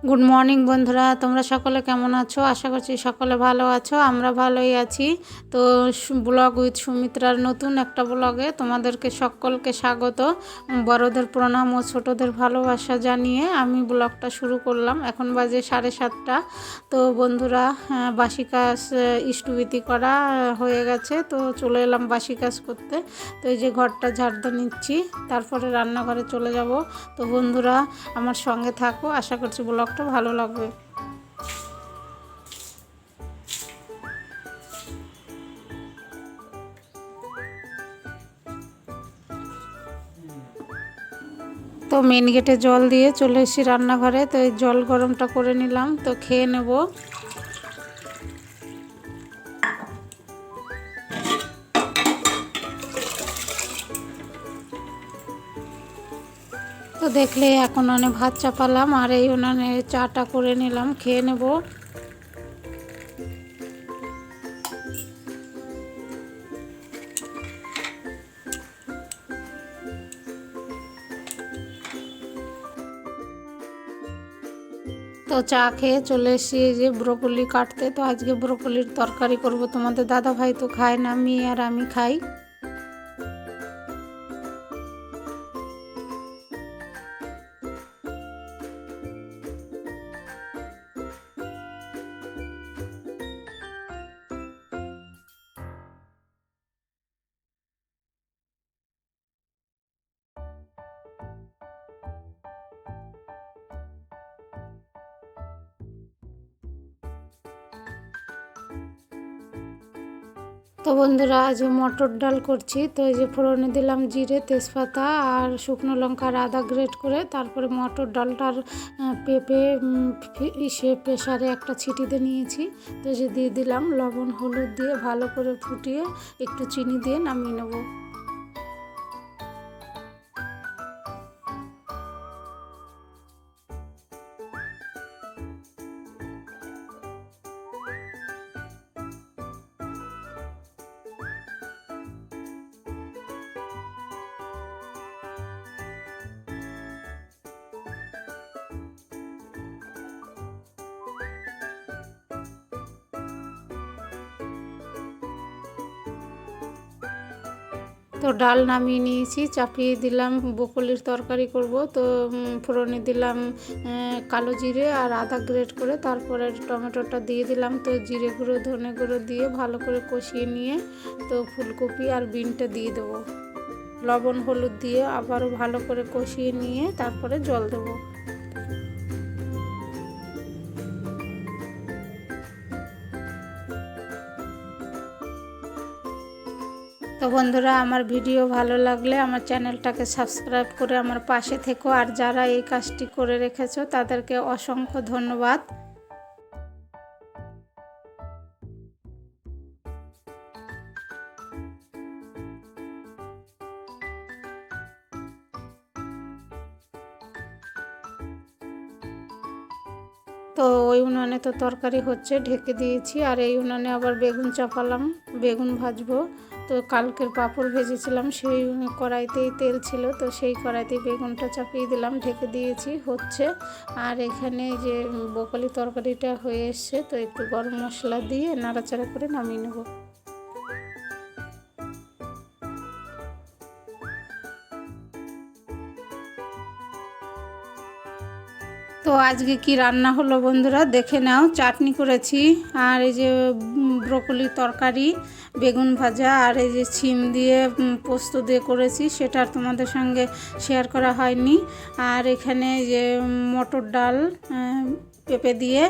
Good morning বন্ধুরা, তোমরা সকলে কেমন আছো? আশা করছি সকলে ভালো আছো। আমরা ভালোই আছি। তো ব্লগ উইথ সুমিত্রার নতুন একটা ব্লগে তোমাদেরকে সকলকে স্বাগত। বড়দের প্রণাম ও ছোটদের ভালোবাসা জানিয়ে আমি ব্লগটা শুরু করলাম। এখন বাজে 7:30। তো বন্ধুরা, বাসি কাজ ইষ্টবিতি করা হয়ে গেছে, তো চলে এলাম বাসি কাজ করতে। তো এই যে ঘরটা ঝাড় দিয়ে নিচ্ছি, তারপরে রান্নাঘরে চলে যাব। তো বন্ধুরা আমার সঙ্গে থাকো, আশা করছি ব্লগটা ভালো লাগবে। তো মেন গেটে জল দিয়ে চলে এসেছি রান্নাঘরে। তো এই জল গরমটা করে নিলাম, তো খেয়ে নেব। তো দেখলে এখন উনানে ভাত চাপালাম আর এই উনানে চাটা করে নিলাম, খেয়ে নেব। তো চা খেয়ে চলে এসেছি এই যে ব্রোকলি কাটতে। তো আজকে ব্রোকলির তরকারি করব। তোমাদের দাদা ভাই তো খায় না, মেয়ে আর আমি খাই। তো বন্ধুরা আজ মটর ডাল করছি। তো এই যে ফোড়নে দিলাম জিরে, তেজপাতা আর শুকনো লঙ্কা আর আদা গ্রেট করে, তারপরে মটর ডালটার পেঁপে প্রেসারে একটা ছিটিতে নিয়েছি। তো যে দিয়ে দিলাম লবণ হলুদ দিয়ে ভালো করে ফুটিয়ে একটু চিনি দিয়ে নামিয়ে নেব। তো ডাল নামিয়ে নিয়েছি, চাপিয়ে দিলাম ব্রোকলির তরকারি করব। তো ফোড়নে দিলাম কালো জিরে আর আদা গ্রেট করে, তারপরে টমেটোটা দিয়ে দিলাম। তো জিরে গুঁড়ো ধনে গুঁড়ো দিয়ে ভালো করে কষিয়ে নিয়ে তো ফুলকপি আর বিনটা দিয়ে দেবো। লবণ হলুদ দিয়ে আবারও ভালো করে কষিয়ে নিয়ে তারপরে জল দেবো। তো বন্ধুরা আমার ভিডিও ভালো লাগলে আমার চ্যানেলটাকে সাবস্ক্রাইব করে আমার পাশে থেকো, আর যারা এই কাজটি করে রেখেছো তাদেরকে অসংখ্য ধন্যবাদ। তো ওই উনানে তো তরকারি হচ্ছে, ঢেকে দিয়েছি। আর এই উনানে আবার বেগুন চাপালাম, বেগুন ভাজবো। তো কালকের পাঁপড় ভেজেছিলাম, সেই কড়াইতেই তেল ছিল, তো সেই কড়াইতেই বেগুনটা চাপিয়ে দিলাম, ঢেকে দিয়েছি, হচ্ছে। আর এখানে যে ব্রোকলি তরকারিটা হয়ে এসছে, তো একটু গরম মশলা দিয়ে নাড়াচাড়া করে নামিয়ে নেব। তো আজকে কি রান্না হলো বন্ধুরা দেখে নাও। চাটনি করেছি, আর এই যে ব্রোকলির তরকারি, বেগুন ভাজা, আর এই যে শিম দিয়ে পোস্ত দিয়ে করেছি, সেটা আর তোমাদের সঙ্গে শেয়ার করা হয়নি। আর এখানে যে মটর ডাল পেঁপে দিয়ে,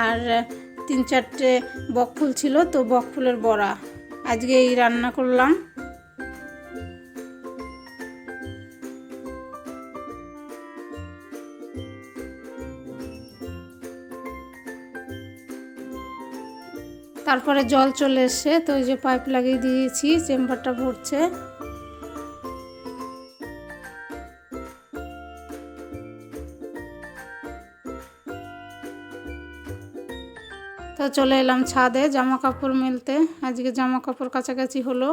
আর 3-4টে বকফুল ছিল, তো বকফুলের বড়া। আজকে এই রান্না করলাম। তারপরে জল চলে এসছে, তো ওই যে পাইপ লাগিয়ে দিয়েছি, চেম্বারটা ভরছে। তো চলে এলাম ছাদে জামা কাপড় মেলতে। আজকে জামা কাপড় কাছাকাছি হলো।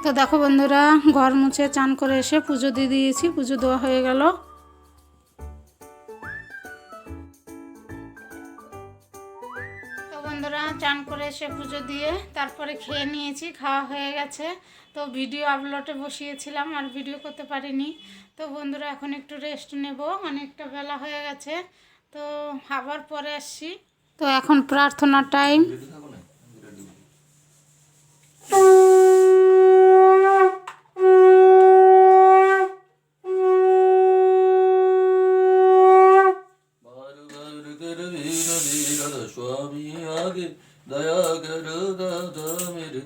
তো দেখো বন্ধুরা, ঘর মুছে চান করে এসে পুজো দিয়ে দিয়েছি, পুজো দেওয়া হয়ে গেল। তো বন্ধুরা, চান করে এসে পুজো দিয়ে তারপরে খেয়ে নিয়েছি, খাওয়া হয়ে গেছে। তো ভিডিও আপলোডে বসিয়েছিলাম, আর ভিডিও করতে পারিনি। তো বন্ধুরা, এখন একটু রেস্ট নেব, অনেকটা বেলা হয়ে গেছে। তো আবার পরে আসছি। তো এখন প্রার্থনার টাইম। स्वामी आगे दया कर दादा मेरे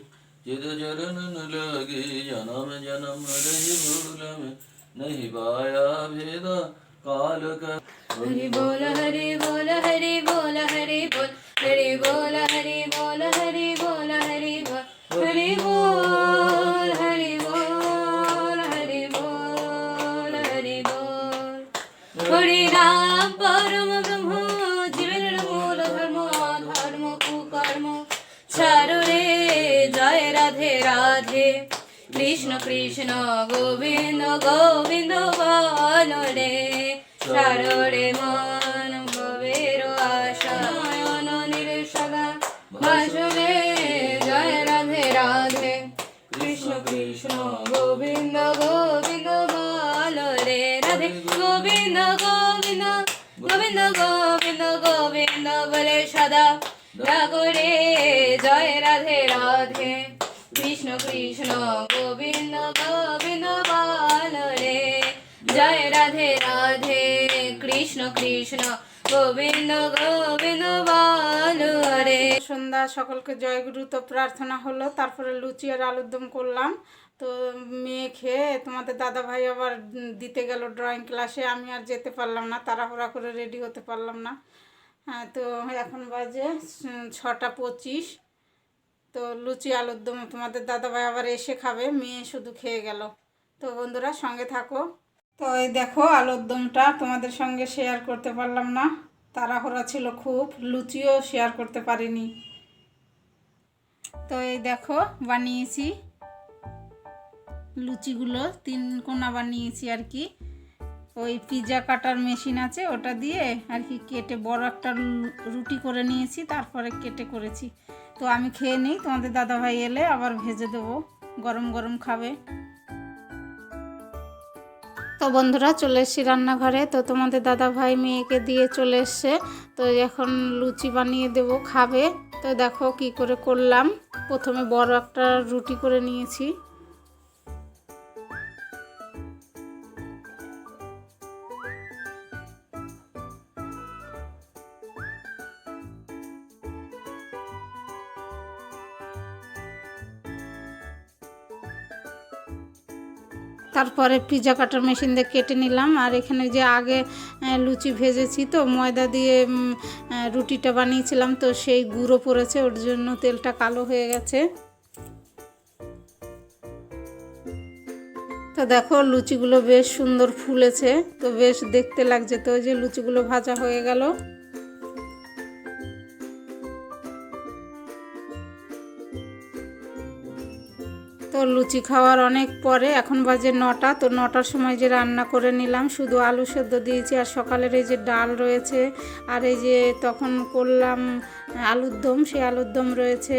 जिद चरण लगे जन्म जन्म रही भूल में नहीं पाया भेदा काल कर हरि बोल हरि बोल हरि बोल हरि बोल हरि बोल हरि बोल हरि बोल हरि बोल हरि बोल हरि बोल हरि बोल हरि बोल हरि नाम परम ब्रह्म जीवन मूल धर्म धर्म कुकर्म चारु रे जय राधे राधे कृष्ण कृष्ण गोविंद गोविंद बोलो रे চারোরে মন ভবের আশা নয়ন নির্ষদা ভাসবে জয় রাধে রাধে কৃষ্ণ কৃষ্ণ গোবিন্দ গোবিন্দ বল রে রাধে গোবিন্দ গোবিন্দ গোবিন্দ গোবিন্দ গোবিন্দ বলে সদা রাগো রে জয় রাধে রাধে কৃষ্ণ কৃষ্ণ গোবিন্দ গোবিন্দ বল রে জয় রাধে রাধে কৃষ্ণ কৃষ্ণ গোবিন্দ গোবিন্দ বল রে। সন্ধ্যা সকলকে জয়গুরু। তো প্রার্থনা হলো, তারপরে লুচি আর আলুর দম করলাম। তো মেয়ে খেয়ে তোমাদের দাদা ভাই আবার দিতে গেল ড্রয়িং ক্লাসে, আমি আর যেতে পারলাম না, তাড়াহুড়া করে রেডি হতে পারলাম না। হ্যাঁ, তো এখন বাজে 6টা 25। তো লুচি আলুর দম তোমাদের দাদা ভাই আবার এসে খাবে, মেয়ে শুধু খেয়ে গেল। তো বন্ধুরা, সঙ্গে থাকো। তো এই দেখো, আলুর দমটা তোমাদের সঙ্গে শেয়ার করতে পারলাম না, তাড়াহুড়া ছিল খুব, লুচিও শেয়ার করতে পারিনি। তো এই দেখো, বানিয়েছি লুচিগুলো, 3 কোনা বানিয়েছি আর কি। ওই পিৎজা কাটার মেশিন আছে, ওটা দিয়ে আর কি কেটে বড় একটা রুটি করে নিয়েছি, তারপরে কেটে করেছি। তো আমি খেয়ে নিই, তোমাদের দাদাভাই এলে আবার ভেজে দেবো, গরম গরম খাবে। তো বন্ধুরা, চলে এসেছি রান্নাঘরে। তো তোমাদের দাদা ভাই মেয়েকে দিয়ে চলে এসছে। তো এখন লুচি বানিয়ে দেব, খাবে। তো দেখো কি করে করলাম। প্রথমে বড় একটা রুটি করে নিয়েছি। তারপরে পিৎজা কাটার মেশিন দিয়ে কেটে নিলাম। আর এখানে যে আগে লুচি ভেজেছি, তো ময়দা দিয়ে রুটিটা বানিয়েছিলাম, তো সেই গুঁড়ো পড়েছে, ওর জন্য তেলটা কালো হয়ে গেছে। তো দেখো, লুচিগুলো বেশ সুন্দর ফুলেছে, তো বেশ দেখতে লাগছে। তো ওই যে লুচিগুলো ভাজা হয়ে গেল। তো লুচি খাওয়ার অনেক পরে, এখন বাজে 9টা। তো 9টার সময় যে রান্না করে নিলাম, শুধু আলু সেদ্ধ দিয়েছি, আর সকালের এই যে ডাল রয়েছে, আর এই যে তখন করলাম আলুর দম, সেই আলুর দম রয়েছে,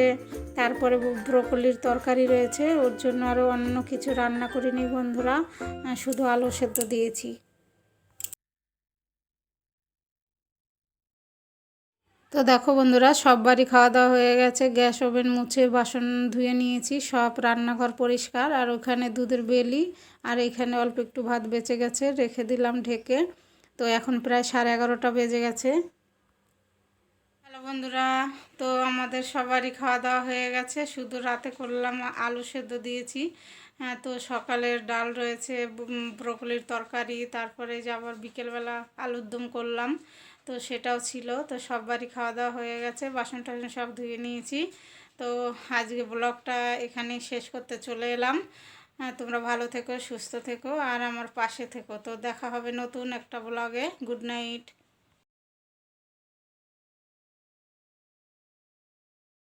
তারপরে ব্রকলির তরকারি রয়েছে। ওর জন্য আরও অন্য কিছু রান্না করিনি বন্ধুরা, শুধু আলু সেদ্ধ দিয়েছি। তো দেখো বন্ধুরা, সব বাড়ি খাওয়া দাওয়া হয়ে গেছে, গ্যাস ওভেন মুছে বাসন ধুয়ে নিয়েছি, সব রান্নাঘর পরিষ্কার। আর ওখানে দুধের বেলি, আর এখানে অল্প একটু ভাত বেঁচে গেছে, রেখে দিলাম ঢেকে। তো এখন প্রায় 11:30 বেজে গেছে। হ্যালো বন্ধুরা, তো আমাদের সবারই খাওয়া দাওয়া হয়ে গেছে, শুধু রাতে করলাম আলু সেদ্ধ দিয়েছি। হ্যাঁ, তো সকালের ডাল রয়েছে, ব্রকলির তরকারি, তারপরে যে আবার বিকেলবেলা আলুর দম করলাম, তো সেটাও ছিল। তো সবারই খাওয়া দাওয়া হয়ে গেছে, বাসন টাসন সব ধুয়ে নিয়েছি। তো আজকে ব্লগটা এখানেই শেষ করতে চলে এলাম। হ্যাঁ, তোমরা ভালো থেকো, সুস্থ থেকো, আর আমার পাশে থেকো। তো দেখা হবে নতুন একটা ব্লগে। Good night.